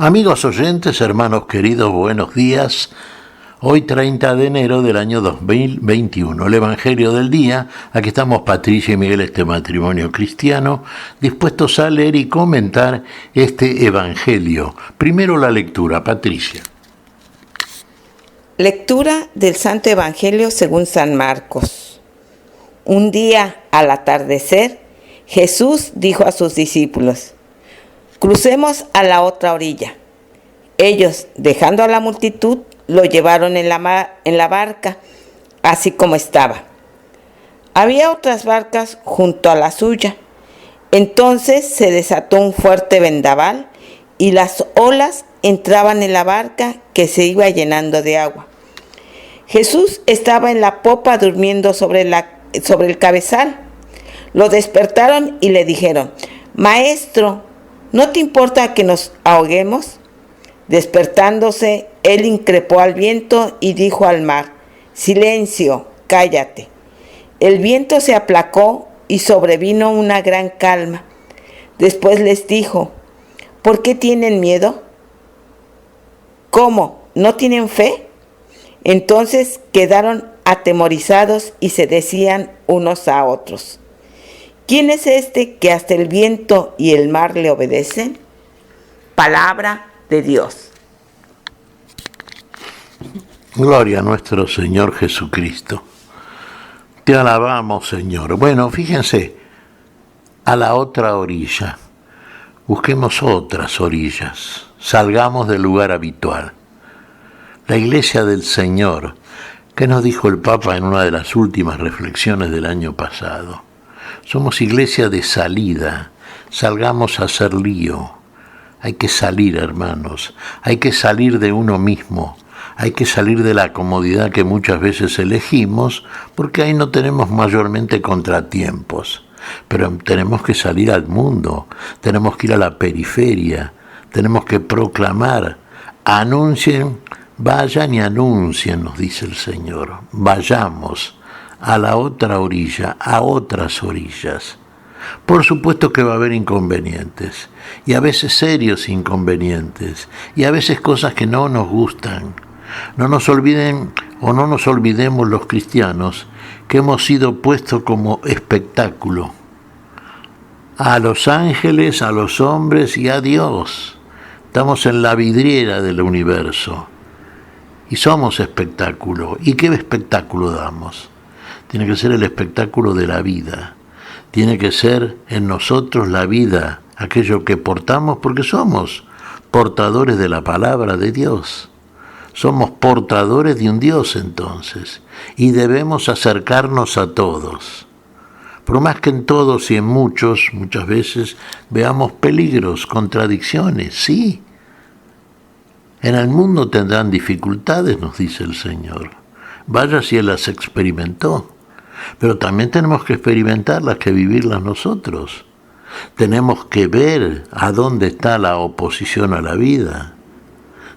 Amigos oyentes, hermanos queridos, buenos días. Hoy 30 de enero del año 2021, el Evangelio del día. Aquí estamos Patricia y Miguel, este matrimonio cristiano, dispuestos a leer y comentar este Evangelio. Primero la lectura, Patricia. Lectura del Santo Evangelio según San Marcos. Un día, al atardecer, Jesús dijo a sus discípulos: «Crucemos a la otra orilla». Ellos, dejando a la multitud, lo llevaron en la barca, así como estaba. Había otras barcas junto a la suya. Entonces se desató un fuerte vendaval y las olas entraban en la barca, que se iba llenando de agua. Jesús estaba en la popa durmiendo sobre el cabezal. Lo despertaron y le dijeron: «Maestro, ¿no te importa que nos ahoguemos?». Despertándose, él increpó al viento y dijo al mar: «Silencio, cállate». El viento se aplacó y sobrevino una gran calma. Después les dijo: «¿Por qué tienen miedo? ¿Cómo? ¿No tienen fe?». Entonces quedaron atemorizados y se decían unos a otros: «¿Quién es este que hasta el viento y el mar le obedecen?». Palabra de Dios. Gloria a nuestro Señor Jesucristo. Te alabamos, Señor. Bueno, fíjense, a la otra orilla. Busquemos otras orillas. Salgamos del lugar habitual. La iglesia del Señor, que nos dijo el Papa en una de las últimas reflexiones del año pasado. Somos iglesia de salida. Salgamos a hacer lío. Hay que salir, hermanos, hay que salir de uno mismo, hay que salir de la comodidad que muchas veces elegimos, porque ahí no tenemos mayormente contratiempos. Pero tenemos que salir al mundo, tenemos que ir a la periferia, tenemos que proclamar, anuncien, vayan y anuncien, nos dice el Señor. Vayamos a la otra orilla, a otras orillas. Por supuesto que va a haber inconvenientes, y a veces serios inconvenientes, y a veces cosas que no nos gustan. No nos olviden o no nos olvidemos los cristianos que hemos sido puestos como espectáculo a los ángeles, a los hombres y a Dios. Estamos en la vidriera del universo y somos espectáculo. ¿Y qué espectáculo damos? Tiene que ser el espectáculo de la vida. Tiene que ser en nosotros la vida, aquello que portamos, porque somos portadores de la palabra de Dios. Somos portadores de un Dios entonces, y debemos acercarnos a todos. Por más que en todos y en muchas veces veamos peligros, contradicciones, sí. En el mundo tendrán dificultades, nos dice el Señor. Vaya si Él las experimentó. Pero también tenemos que experimentarlas, que vivirlas nosotros. Tenemos que ver a dónde está la oposición a la vida.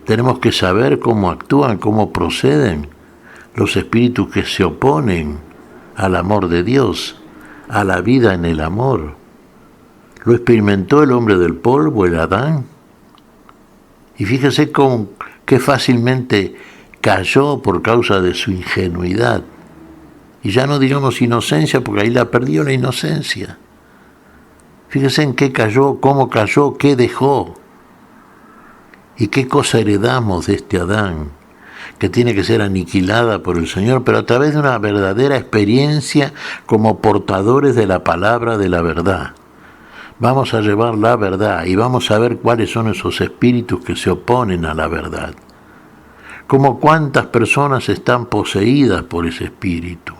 Tenemos que saber cómo actúan, cómo proceden los espíritus que se oponen al amor de Dios, a la vida en el amor. Lo experimentó el hombre del polvo, el Adán. Y fíjese qué fácilmente cayó por causa de su ingenuidad. Y ya no digamos inocencia, porque ahí la perdió la inocencia. Fíjense en qué cayó, cómo cayó, qué dejó. Y qué cosa heredamos de este Adán, que tiene que ser aniquilada por el Señor, pero a través de una verdadera experiencia como portadores de la palabra de la verdad. Vamos a llevar la verdad y vamos a ver cuáles son esos espíritus que se oponen a la verdad. Como cuántas personas están poseídas por ese espíritu.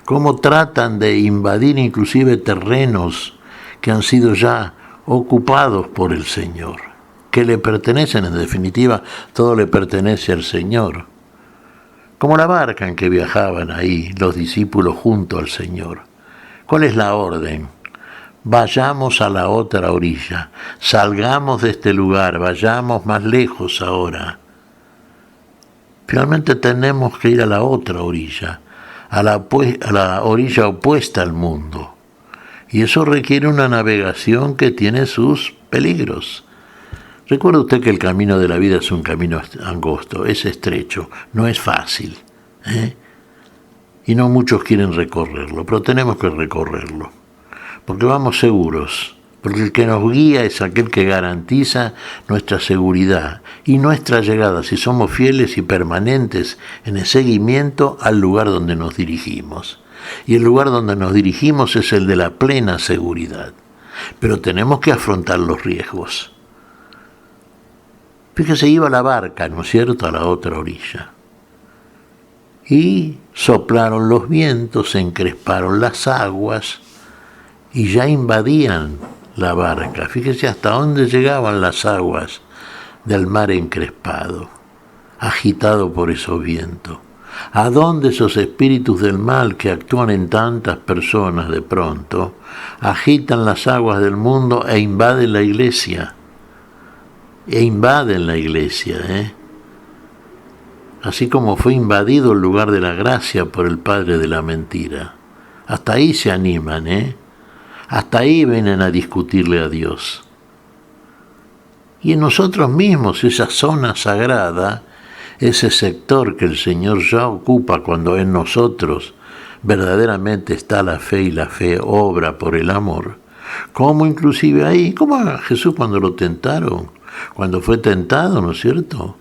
Cómo tratan de invadir inclusive terrenos que han sido ya ocupados por el Señor, que le pertenecen, en definitiva, todo le pertenece al Señor. Como la barca en que viajaban ahí los discípulos junto al Señor. ¿Cuál es la orden? Vayamos a la otra orilla, salgamos de este lugar, vayamos más lejos ahora. Finalmente tenemos que ir a la otra orilla, a la orilla opuesta al mundo. Y eso requiere una navegación que tiene sus peligros. Recuerde usted que el camino de la vida es un camino angosto, es estrecho, no es fácil, ¿eh? Y no muchos quieren recorrerlo, pero tenemos que recorrerlo, porque vamos seguros, porque el que nos guía es aquel que garantiza nuestra seguridad y nuestra llegada, si somos fieles y permanentes en el seguimiento al lugar donde nos dirigimos. Y el lugar donde nos dirigimos es el de la plena seguridad, pero tenemos que afrontar los riesgos. Fíjese, iba la barca, ¿no es cierto?, a la otra orilla. Y soplaron los vientos, se encresparon las aguas y ya invadían la barca. Fíjese hasta dónde llegaban las aguas del mar encrespado, agitado por esos vientos. ¿A dónde esos espíritus del mal que actúan en tantas personas de pronto agitan las aguas del mundo e invaden la iglesia? Así como fue invadido el lugar de la gracia por el padre de la mentira. Hasta ahí se animan, hasta ahí vienen a discutirle a Dios. Y en nosotros mismos, esa zona sagrada, ese sector que el Señor ya ocupa cuando en nosotros verdaderamente está la fe y la fe obra por el amor, como inclusive ahí, como a Jesús cuando lo tentaron, cuando fue tentado, ¿no es cierto?,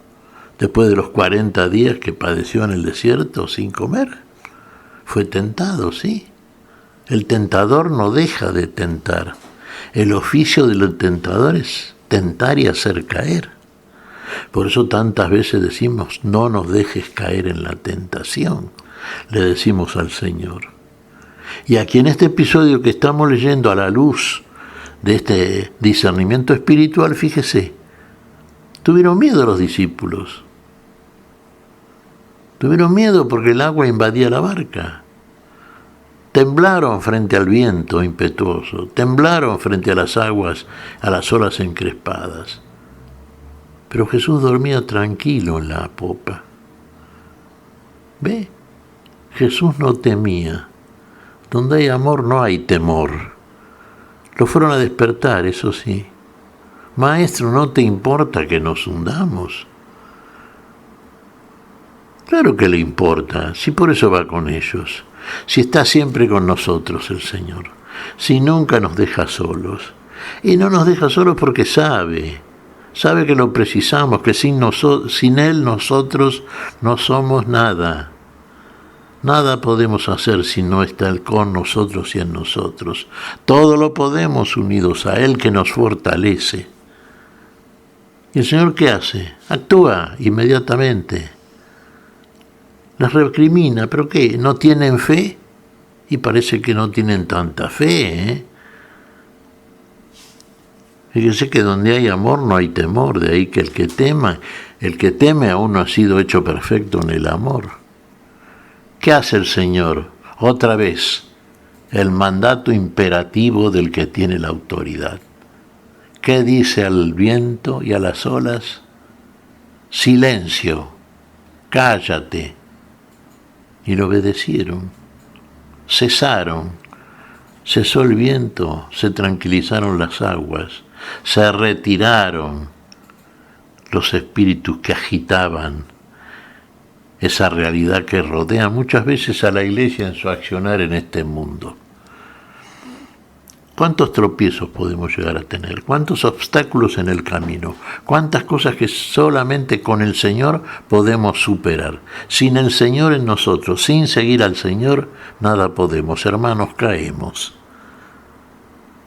después de los 40 días que padeció en el desierto sin comer, fue tentado, sí. El tentador no deja de tentar. El oficio del tentador es tentar y hacer caer. Por eso tantas veces decimos, no nos dejes caer en la tentación, le decimos al Señor. Y aquí en este episodio que estamos leyendo a la luz de este discernimiento espiritual, fíjese, tuvieron miedo los discípulos. Tuvieron miedo porque el agua invadía la barca. Temblaron frente al viento impetuoso, temblaron frente a las aguas, a las olas encrespadas. Pero Jesús dormía tranquilo en la popa. ¿Ve? Jesús no temía. Donde hay amor no hay temor. Lo fueron a despertar, eso sí. Maestro, ¿no te importa que nos hundamos? Claro que le importa, si por eso va con ellos, si está siempre con nosotros el Señor, si nunca nos deja solos. Y no nos deja solos porque sabe que lo precisamos, que sin Él nosotros no somos nada. Nada podemos hacer si no está Él con nosotros y en nosotros. Todo lo podemos unidos a Él que nos fortalece. ¿Y el Señor qué hace? Actúa inmediatamente. Las recrimina, ¿pero qué? ¿No tienen fe? Y parece que no tienen tanta fe, Fíjese que donde hay amor no hay temor, de ahí que el que teme aún no ha sido hecho perfecto en el amor. ¿Qué hace el Señor? Otra vez, el mandato imperativo del que tiene la autoridad. ¿Qué dice al viento y a las olas? Silencio, cállate. Y lo obedecieron, cesaron, cesó el viento, se tranquilizaron las aguas, se retiraron los espíritus que agitaban esa realidad que rodea muchas veces a la iglesia en su accionar en este mundo. ¿Cuántos tropiezos podemos llegar a tener? ¿Cuántos obstáculos en el camino? ¿Cuántas cosas que solamente con el Señor podemos superar? Sin el Señor en nosotros, sin seguir al Señor, nada podemos. Hermanos, caemos.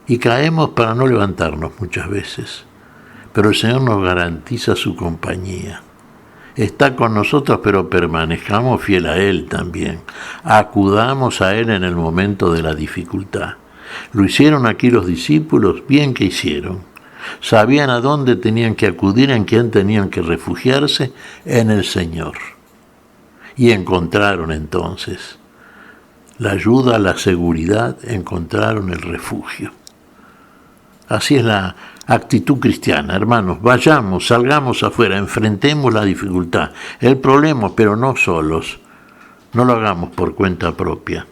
Y caemos para no levantarnos muchas veces. Pero el Señor nos garantiza su compañía. Está con nosotros, pero permanezcamos fiel a Él también. Acudamos a Él en el momento de la dificultad. Lo hicieron aquí los discípulos, bien que hicieron. Sabían a dónde tenían que acudir, en quién tenían que refugiarse, en el Señor. Y encontraron entonces la ayuda, la seguridad, encontraron el refugio. Así es la actitud cristiana, hermanos. Vayamos, salgamos afuera, enfrentemos la dificultad, el problema, pero no solos. No lo hagamos por cuenta propia.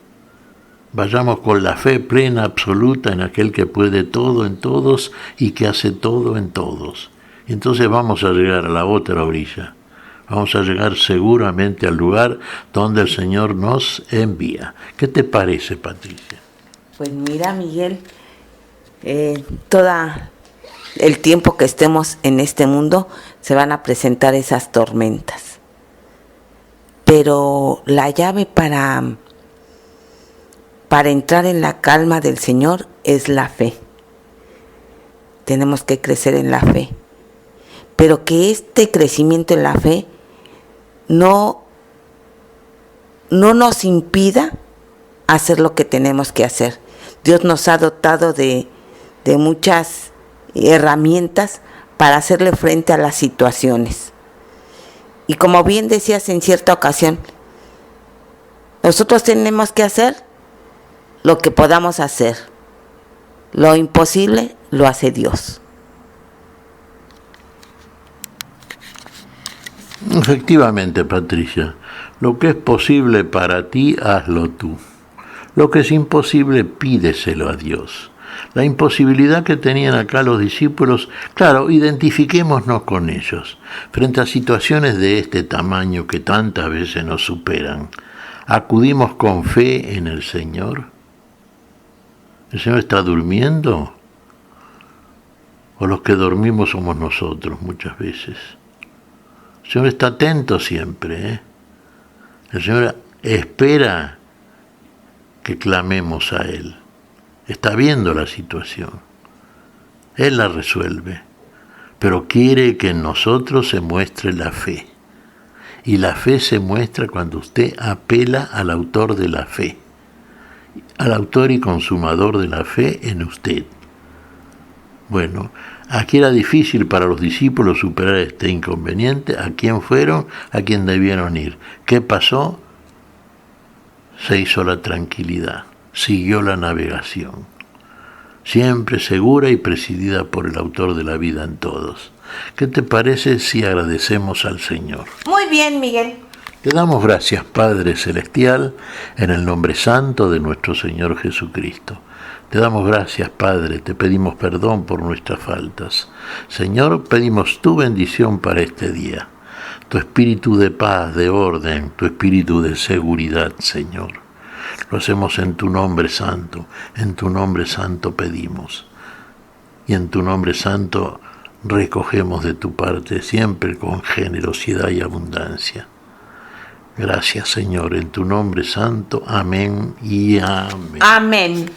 Vayamos con la fe plena, absoluta en aquel que puede todo en todos y que hace todo en todos. Y entonces vamos a llegar a la otra orilla. Vamos a llegar seguramente al lugar donde el Señor nos envía. ¿Qué te parece, Patricia? Pues mira, Miguel, todo el tiempo que estemos en este mundo se van a presentar esas tormentas. Pero la llave para entrar en la calma del Señor es la fe. Tenemos que crecer en la fe. Pero que este crecimiento en la fe no nos impida hacer lo que tenemos que hacer. Dios nos ha dotado de muchas herramientas para hacerle frente a las situaciones. Y como bien decías en cierta ocasión, nosotros tenemos que hacer lo que podamos hacer. Lo imposible lo hace Dios. Efectivamente, Patricia, lo que es posible para ti, hazlo tú. Lo que es imposible, pídeselo a Dios. La imposibilidad que tenían acá los discípulos, claro, identifiquémonos con ellos. Frente a situaciones de este tamaño que tantas veces nos superan, ¿acudimos con fe en el Señor? ¿El Señor está durmiendo? ¿O los que dormimos somos nosotros muchas veces? El Señor está atento siempre, ¿eh? El Señor espera que clamemos a Él. Está viendo la situación. Él la resuelve. Pero quiere que en nosotros se muestre la fe. Y la fe se muestra cuando usted apela al autor de la fe. Al autor y consumador de la fe en usted. Bueno, aquí era difícil para los discípulos superar este inconveniente. ¿A quién fueron? ¿A quién debieron ir? ¿Qué pasó? Se hizo la tranquilidad, siguió la navegación, siempre segura y presidida por el autor de la vida en todos. ¿Qué te parece si agradecemos al Señor? Muy bien, Miguel. Te damos gracias, Padre Celestial, en el nombre santo de nuestro Señor Jesucristo. Te damos gracias, Padre, te pedimos perdón por nuestras faltas. Señor, pedimos tu bendición para este día, tu espíritu de paz, de orden, tu espíritu de seguridad, Señor. Lo hacemos en tu nombre santo pedimos. Y en tu nombre santo recogemos de tu parte siempre con generosidad y abundancia. Gracias, Señor, en tu nombre santo. Amén y amén. Amén.